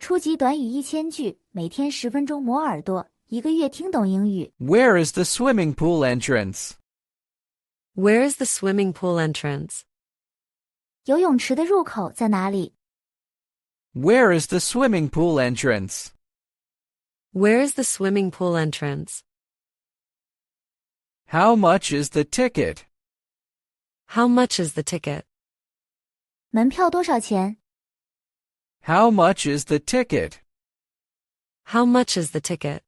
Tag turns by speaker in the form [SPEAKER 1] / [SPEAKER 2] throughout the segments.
[SPEAKER 1] 初级短语1000句，每天10分钟磨耳朵，一个月听懂英语。
[SPEAKER 2] Where is the swimming pool entrance?
[SPEAKER 3] Where is the swimming pool entrance?
[SPEAKER 1] 游泳池的入口在哪里？
[SPEAKER 2] Where is the swimming pool entrance?
[SPEAKER 3] Where is the swimming pool entrance?
[SPEAKER 2] How much is the ticket?
[SPEAKER 3] How much is the ticket?
[SPEAKER 1] 门票多少钱？
[SPEAKER 2] How much is the ticket?
[SPEAKER 3] How much is the ticket?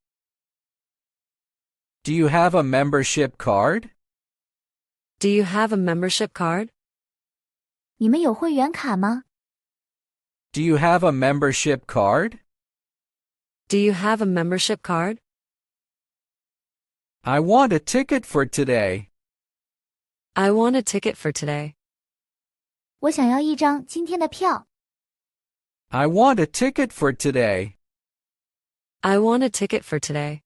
[SPEAKER 2] Do you have a membership card?
[SPEAKER 3] Do you have a membership card?
[SPEAKER 1] 你们有会员卡吗？
[SPEAKER 2] Do you have a membership card?
[SPEAKER 3] Do you have a membership card?
[SPEAKER 2] I want a ticket for today.
[SPEAKER 3] I want a ticket for today.
[SPEAKER 1] 我想要一张今天的票。
[SPEAKER 2] I want a ticket for today.
[SPEAKER 3] I want a ticket for today.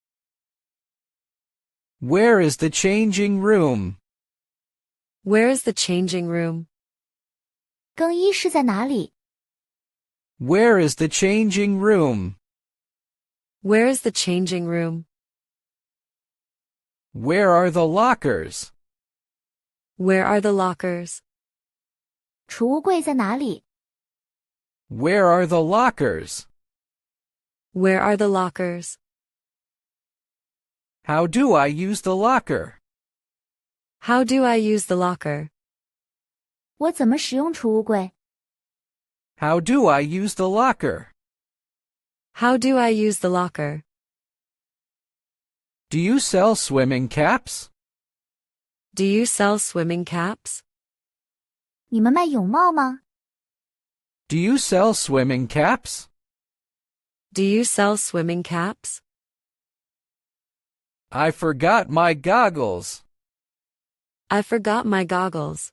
[SPEAKER 2] Where is the changing room?
[SPEAKER 3] Where is the changing room?
[SPEAKER 1] 更衣室在哪里？
[SPEAKER 2] Where is the changing room?
[SPEAKER 3] Where is the changing room?
[SPEAKER 2] Where are the lockers?
[SPEAKER 3] Where are the lockers?
[SPEAKER 1] 储物柜在哪里？
[SPEAKER 2] Where are the lockers?
[SPEAKER 3] Where are the lockers?
[SPEAKER 2] How do I use the locker?
[SPEAKER 3] How do I use the locker?
[SPEAKER 1] 我怎么使用储物柜？
[SPEAKER 2] How do I use the locker?
[SPEAKER 3] How do I use the locker?
[SPEAKER 2] Do you sell swimming caps?
[SPEAKER 3] Do you sell swimming caps?
[SPEAKER 1] 你们卖泳帽吗？
[SPEAKER 2] Do you sell swimming caps?
[SPEAKER 3] Do you sell swimming caps?
[SPEAKER 2] I forgot my goggles.
[SPEAKER 3] I forgot my goggles.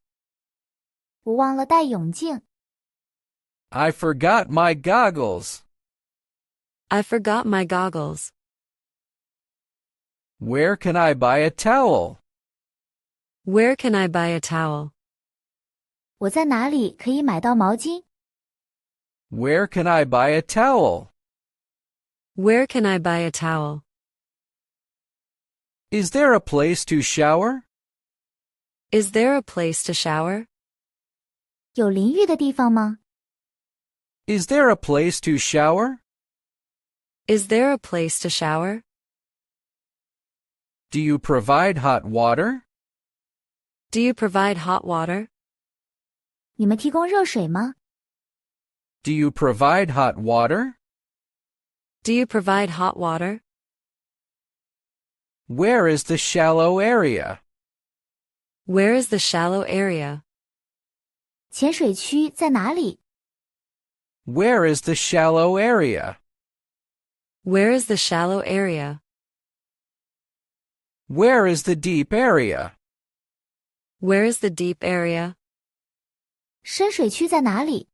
[SPEAKER 1] 我忘了戴泳镜。
[SPEAKER 2] I forgot my goggles.
[SPEAKER 3] I forgot my goggles.
[SPEAKER 2] Where can I buy a towel?
[SPEAKER 3] Where can I buy a towel?
[SPEAKER 1] 我在哪里可以买到毛巾？
[SPEAKER 2] Where can I buy a towel?
[SPEAKER 3] Where can I buy a towel?
[SPEAKER 2] Is there a place to shower?
[SPEAKER 3] Is there a place to shower?
[SPEAKER 1] 有淋浴的地方吗？
[SPEAKER 2] Is there a place to shower?
[SPEAKER 3] Is there a place to shower?
[SPEAKER 2] Do you provide hot water?
[SPEAKER 3] Do you provide hot water?
[SPEAKER 1] 你们提供热水吗？
[SPEAKER 2] Do you provide hot water?
[SPEAKER 3] Do you provide hot water?
[SPEAKER 2] Where is the shallow area?
[SPEAKER 3] Where is the shallow area?
[SPEAKER 1] 浅水区在哪里？
[SPEAKER 2] Where is the shallow area?
[SPEAKER 3] Where is the shallow area?
[SPEAKER 2] Where is the deep area?
[SPEAKER 3] Where is the deep area?
[SPEAKER 1] 深水区在哪里？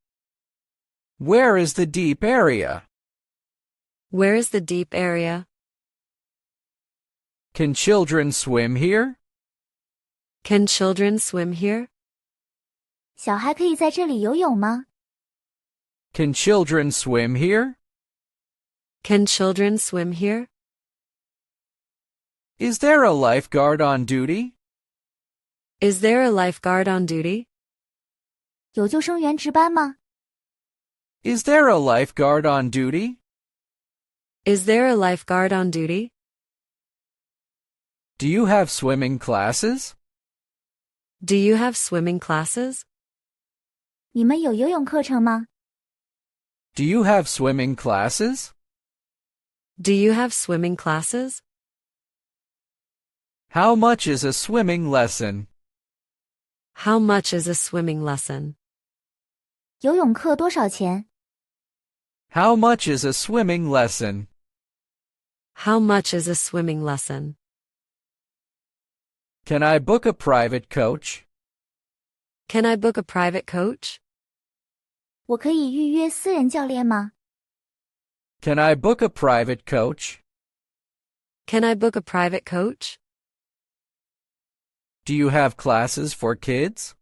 [SPEAKER 2] Where is the deep area?
[SPEAKER 3] Where is the deep area?
[SPEAKER 2] Can children swim here?
[SPEAKER 3] Can children swim here?
[SPEAKER 1] 小孩可以在这里游泳吗？
[SPEAKER 2] Can children swim here?
[SPEAKER 3] Can children swim here?
[SPEAKER 2] Is there a lifeguard on duty?
[SPEAKER 3] Is there a lifeguard on duty?
[SPEAKER 1] 有救生员值班吗？
[SPEAKER 2] Is there a lifeguard on duty?
[SPEAKER 3] Is there a lifeguard on duty?
[SPEAKER 2] Do you have swimming classes?
[SPEAKER 3] Do you have swimming classes?
[SPEAKER 1] 你们有游泳课程吗？
[SPEAKER 2] Do you have swimming classes?
[SPEAKER 3] Do you have swimming classes?
[SPEAKER 2] How much is a swimming lesson?
[SPEAKER 3] How much is a swimming lesson?
[SPEAKER 1] 游泳课多少钱？
[SPEAKER 2] How much is a swimming lesson?
[SPEAKER 3] How much is a swimming lesson?
[SPEAKER 2] Can I book a private coach?
[SPEAKER 3] Can I book a private coach?
[SPEAKER 1] 我可以预约私人教练吗？
[SPEAKER 2] Can I book a private coach?
[SPEAKER 3] Can I book a private coach?
[SPEAKER 2] Do you have classes for kids?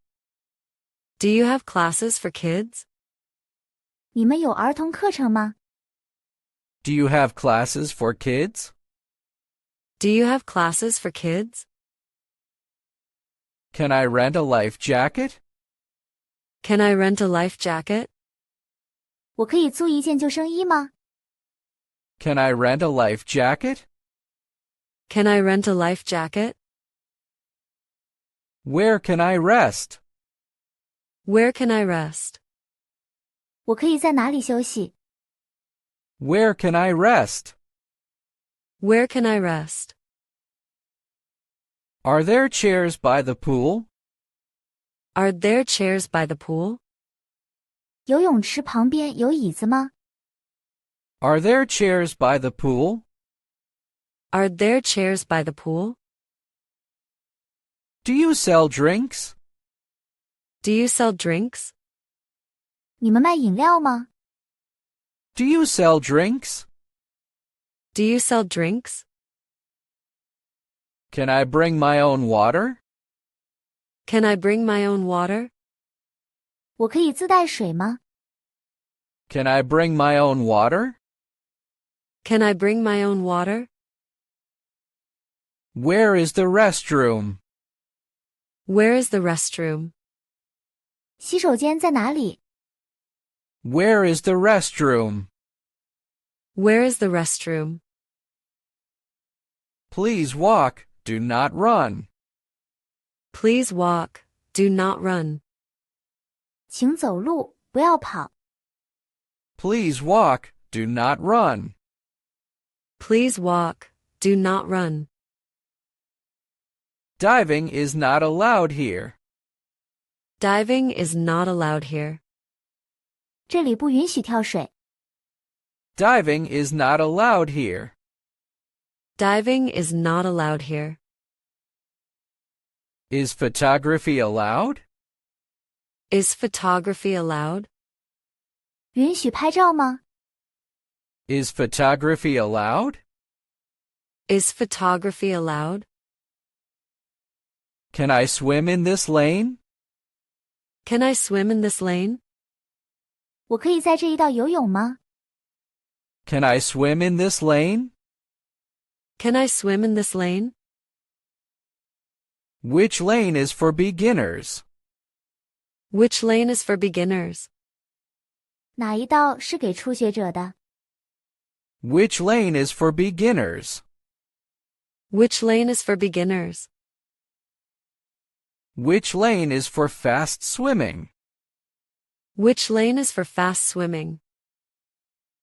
[SPEAKER 3] Do you have classes for kids?
[SPEAKER 1] 你们有儿童课程吗？
[SPEAKER 2] Do you have classes for kids?
[SPEAKER 3] Do you have classes for kids?
[SPEAKER 2] Can I rent a life jacket?
[SPEAKER 3] Can I rent a life jacket?
[SPEAKER 1] 我可以租一件救生衣吗？
[SPEAKER 2] Can I rent a life jacket?
[SPEAKER 3] Can I rent a life jacket?
[SPEAKER 2] Where can I rest?
[SPEAKER 3] Where can I rest?
[SPEAKER 1] 我可以在哪里休息？
[SPEAKER 2] Where can I rest?
[SPEAKER 3] Where can I rest?
[SPEAKER 2] Are there chairs by the pool?
[SPEAKER 3] Are there chairs by the pool?
[SPEAKER 1] 游泳池旁边有椅子吗？
[SPEAKER 2] Are there chairs by the pool?
[SPEAKER 3] Are there chairs by the pool?
[SPEAKER 2] Do you sell drinks?
[SPEAKER 3] Do you sell drinks?
[SPEAKER 1] 你们卖饮料吗？
[SPEAKER 2] Do you sell drinks?
[SPEAKER 3] Do you sell drinks?
[SPEAKER 2] Can I bring my own water?
[SPEAKER 3] Can I bring my own water?
[SPEAKER 1] 我可以自带水吗？
[SPEAKER 2] Can I bring my own water?
[SPEAKER 3] Can I bring my own water?
[SPEAKER 2] Where is the restroom?
[SPEAKER 3] Where is the restroom?
[SPEAKER 1] 洗手间在哪里？
[SPEAKER 2] Where is the restroom?
[SPEAKER 3] Where is the restroom?
[SPEAKER 2] Please walk, do not run.
[SPEAKER 3] Please walk, do not run.
[SPEAKER 1] 请走路，不要跑。
[SPEAKER 2] Please walk, do not run.
[SPEAKER 3] Please walk, do not run.
[SPEAKER 2] Diving is not allowed here.
[SPEAKER 3] Diving is not allowed here.
[SPEAKER 1] 这里不允许跳水。
[SPEAKER 2] Diving is not allowed here.
[SPEAKER 3] Diving is not allowed here.
[SPEAKER 2] Is photography allowed?
[SPEAKER 3] Is photography allowed?
[SPEAKER 1] 允许拍照吗？
[SPEAKER 2] Is photography allowed?
[SPEAKER 3] Is photography allowed?
[SPEAKER 2] Can I swim in this lane?
[SPEAKER 3] Can I swim in this lane?
[SPEAKER 1] 我可以在这一道游泳吗？
[SPEAKER 2] Can I swim in this lane?
[SPEAKER 3] Can I swim in this lane?
[SPEAKER 2] Which lane is for beginners?
[SPEAKER 3] Which lane is for beginners?
[SPEAKER 1] 哪一道是给初学者的？
[SPEAKER 2] Which lane is for beginners?
[SPEAKER 3] Which lane is for beginners?
[SPEAKER 2] Which lane is for fast swimming?
[SPEAKER 3] Which lane is for fast swimming?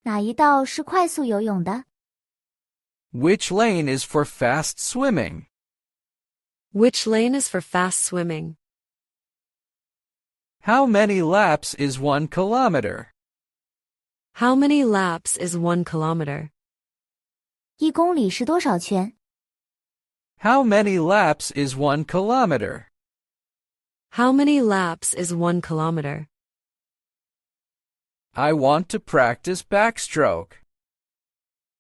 [SPEAKER 1] 哪一道是快速游泳的？
[SPEAKER 2] Which lane is for fast swimming?
[SPEAKER 3] Which lane is for fast swimming?
[SPEAKER 2] How many laps is 1 kilometer?
[SPEAKER 3] How many laps is 1 kilometer?
[SPEAKER 1] 1公里是多少圈？
[SPEAKER 2] How many laps is 1 kilometer?
[SPEAKER 3] How many laps is 1 kilometer?
[SPEAKER 2] I want to practice backstroke.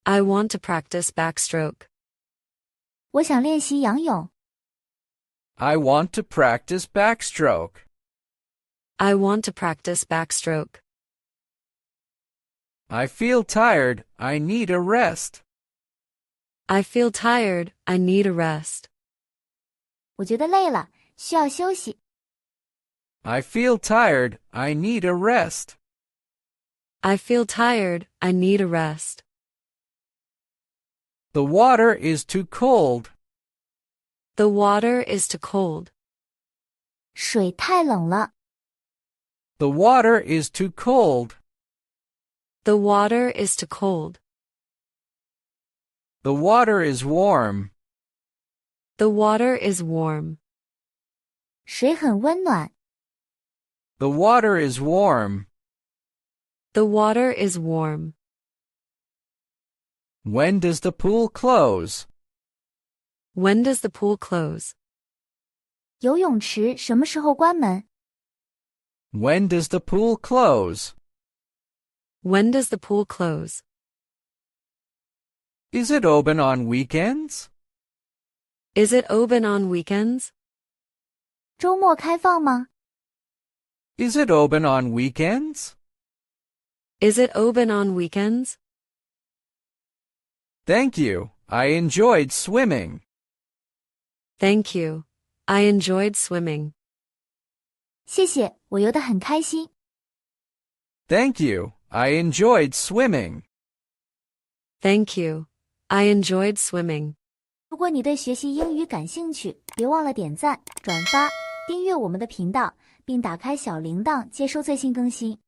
[SPEAKER 3] I want to practice backstroke.
[SPEAKER 1] 我想练习仰泳。
[SPEAKER 2] I want to practice backstroke.
[SPEAKER 3] I want to practice backstroke.
[SPEAKER 2] I feel tired, I need a rest.
[SPEAKER 3] I feel tired, I need a rest.
[SPEAKER 1] 我觉得累了，需要休息。
[SPEAKER 2] I feel tired, I need a rest.
[SPEAKER 3] I feel tired, I need a rest.
[SPEAKER 2] The water is too cold.
[SPEAKER 3] The water is too cold.
[SPEAKER 1] 水太冷了。
[SPEAKER 2] The water is too cold.
[SPEAKER 3] The water is too cold.
[SPEAKER 2] The water is warm.
[SPEAKER 3] The water is warm.
[SPEAKER 1] 水很温暖。
[SPEAKER 2] The water is warm.
[SPEAKER 3] The water is warm.
[SPEAKER 2] When does the pool close?
[SPEAKER 3] When does the pool close?
[SPEAKER 1] 游泳池什么时候关门？
[SPEAKER 2] When does the pool close?
[SPEAKER 3] When does the pool close?
[SPEAKER 2] Is it open on weekends?
[SPEAKER 3] Is it open on weekends?
[SPEAKER 1] 周末开放吗？
[SPEAKER 2] Is it open on weekends?
[SPEAKER 3] Is it open on weekends?
[SPEAKER 2] Thank you. I enjoyed swimming.
[SPEAKER 3] Thank you. I enjoyed swimming.
[SPEAKER 1] 谢谢，我游得很开心。
[SPEAKER 2] Thank you. I enjoyed swimming.
[SPEAKER 3] Thank you. I enjoyed swimming.
[SPEAKER 1] 如果你对学习英语感兴趣，别忘了点赞、转发、订阅我们的频道，并打开小铃铛接收最新更新。